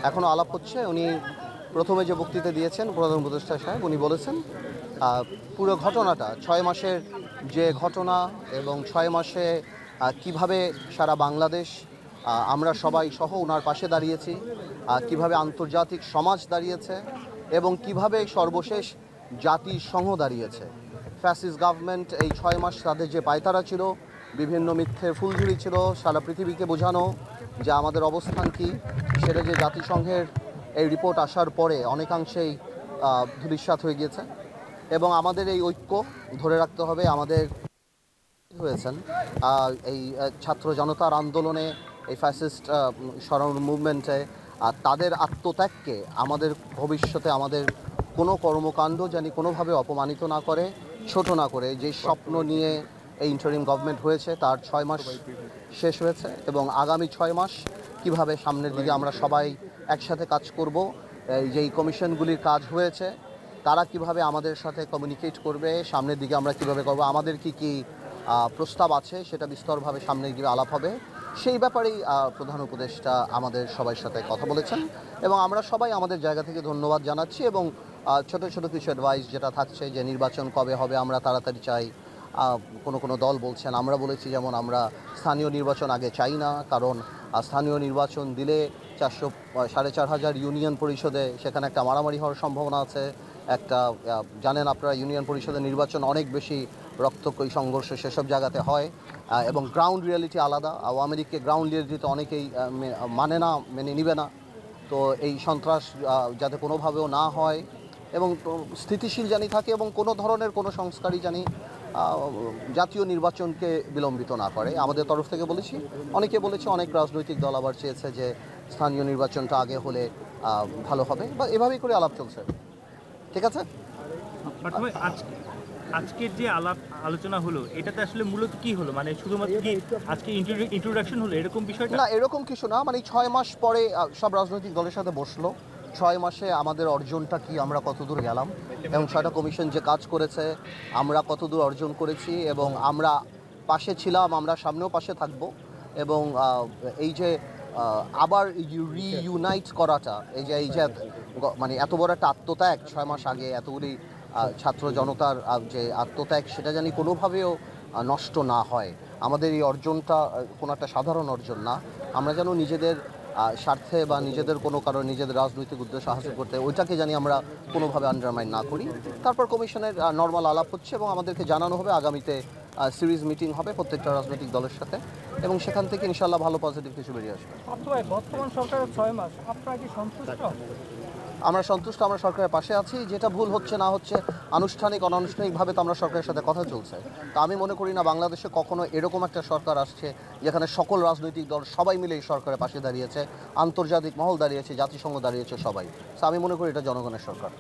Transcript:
এখনও আলাপ হচ্ছে। উনি প্রথমে যে বক্তৃতা দিয়েছেন প্রধান উপদেষ্টা সাহেব, উনি বলেছেন পুরো ঘটনাটা 6 মাসের যে ঘটনা এবং 6 মাসে কিভাবে সারা বাংলাদেশ আমরা সবাই সহ ওনার পাশে দাঁড়িয়েছি, কিভাবে আন্তর্জাতিক সমাজ দাঁড়িয়েছে এবং কিভাবে সর্বশেষ জাতিসংঘ দাঁড়িয়েছে। ফ্যাসিস্ট গভর্নমেন্ট এই 6 মাস তাদের যে পায়তারা ছিল, বিভিন্ন মিথ্যের ফুলঝুরি ছিল সারা পৃথিবীকে বোঝানো যে আমাদের অবস্থান কী, সেটা যে জাতিসংঘের এই রিপোর্ট আসার পরে অনেকাংশেই ধূলিসাৎ হয়ে গিয়েছে। এবং আমাদের এই ঐক্য ধরে রাখতে হবে। আমাদের হয়েছেন এই ছাত্র জনতার আন্দোলনে, এই ফ্যাসিস্ট সরাউন্ড মুভমেন্টে তাদের আত্মত্যাগকে আমাদের ভবিষ্যতে আমাদের কোনো কর্মকাণ্ড জানি কোনোভাবে অপমানিত না করে, ছোট না করে। যে স্বপ্ন নিয়ে এই ইন্টারিম গভর্নমেন্ট হয়েছে তার 6 মাস শেষ হয়েছে এবং আগামী 6 মাস কিভাবে সামনের দিকে আমরা সবাই একসাথে কাজ করব, যেই কমিশনগুলির কাজ হয়েছে তারা কিভাবে আমাদের সাথে কমিউনিকেট করবে, সামনের দিকে আমরা কিভাবে করব, আমাদের কি কি প্রস্তাব আছে সেটা বিস্তরভাবে সামনে গিয়ে আলাপ হবে। সেই ব্যাপারেই প্রধান উপদেষ্টা আমাদের সবার সাথে কথা বলেছেন এবং আমরা সবাই আমাদের জায়গা থেকে ধন্যবাদ জানাচ্ছি। এবং ছোট ছোট কিছু অ্যাডভাইস যেটা থাকছে যে নির্বাচন কবে হবে আমরা তাড়াতাড়ি চাই, কোনো দল বলছেন, আমরা বলেছি যেমন আমরা স্থানীয় নির্বাচন আগে চাই না, কারণ স্থানীয় নির্বাচন দিলে 4,500 ইউনিয়ন পরিষদে সেখানে একটা মারামারি হওয়ার সম্ভাবনা আছে। একটা জানেন আপনারা ইউনিয়ন পরিষদের নির্বাচন অনেক বেশি রক্তক্ষয়ী সংঘর্ষ সেসব জায়গাতে হয় এবং গ্রাউন্ড রিয়ালিটি আলাদা। আওয়ামী লীগকে গ্রাউন্ড রিয়ালিটি অনেকেই মেনে নিবে না। তো এই সন্ত্রাস যাতে কোনোভাবেও না হয় এবং স্থিতিশীল জানি থাকে এবং কোনো ধরনের কোনো সংস্কারই জানি জাতীয় নির্বাচনকে বিলম্বিত না করে। আমাদের তরফ থেকে বলেছি, অনেকে বলেছে, অনেক রাজনৈতিক দল আবার চেয়েছে যে স্থানীয় নির্বাচনটা আগে হলে ভালো হবে, বা এভাবেই করে আলাপ চলছে। ঠিক আছে, আজকের যে আলোচনা হলো এটাতে আসলে মূলত কি হলো, মানে শুধুমাত্র কি আজকে ইন্ট্রোডাকশন হলো এরকম বিষয়টা? না, এরকম কিছু না। মানে 6 মাস পরে সব রাজনৈতিক দলের সাথে বসলো, 6 মাসে আমাদের অর্জনটা কি, আমরা কতদূর গেলাম এবং 6টা কমিশন যে কাজ করেছে আমরা কতদূর অর্জন করেছি এবং আমরা পাশে ছিলাম, আমরা সামনেও পাশে থাকব। এবং এই যে আবার রিইউনাইট করাটা, এই যে মানে এত বড় একটা আত্মত্যাগ 6 মাস আগে, এতগুলি ছাত্র জনতার যে আত্মত্যাগ, সেটা জানি কোনোভাবেও নষ্ট না হয়। আমাদের এই অর্জনটা কোনো একটা সাধারণ অর্জন না। আমরা যেন নিজেদের স্বার্থে বা নিজেদের কোনো কারণে নিজেদের রাজনৈতিক উদ্দেশ্য হাসিল করতে ওইটাকে জানি আমরা কোনোভাবে আন্ডারমাইন না করি। তারপর কমিশনের নর্মাল আলাপ হচ্ছে এবং আমাদেরকে জানানো হবে, আগামীতে সিরিজ মিটিং হবে প্রত্যেকটা রাজনৈতিক দলের সাথে এবং সেখান থেকে ইনশাল্লাহ ভালো পজিটিভ কিছু বেরিয়ে আসবে। বর্তমান সরকারের 6 মাস আপনারা কি সন্তুষ্ট? আমরা সন্তুষ্ট, আমরা সরকারের পাশে আছি। যেটা ভুল হচ্ছে না হচ্ছে আনুষ্ঠানিক অনানুষ্ঠানিকভাবে তো আমরা সরকারের সাথে কথা চলছে। তো আমি মনে করি না বাংলাদেশে কখনো এরকম একটা সরকার আসছে যেখানে সকল রাজনৈতিক দল সবাই মিলে এই সরকারের পাশে দাঁড়িয়েছে, আন্তর্জাতিক মহল দাঁড়িয়েছে, জাতিসংঘ দাঁড়িয়েছে, সবাই। তো আমি মনে করি এটা জনগণের সরকার।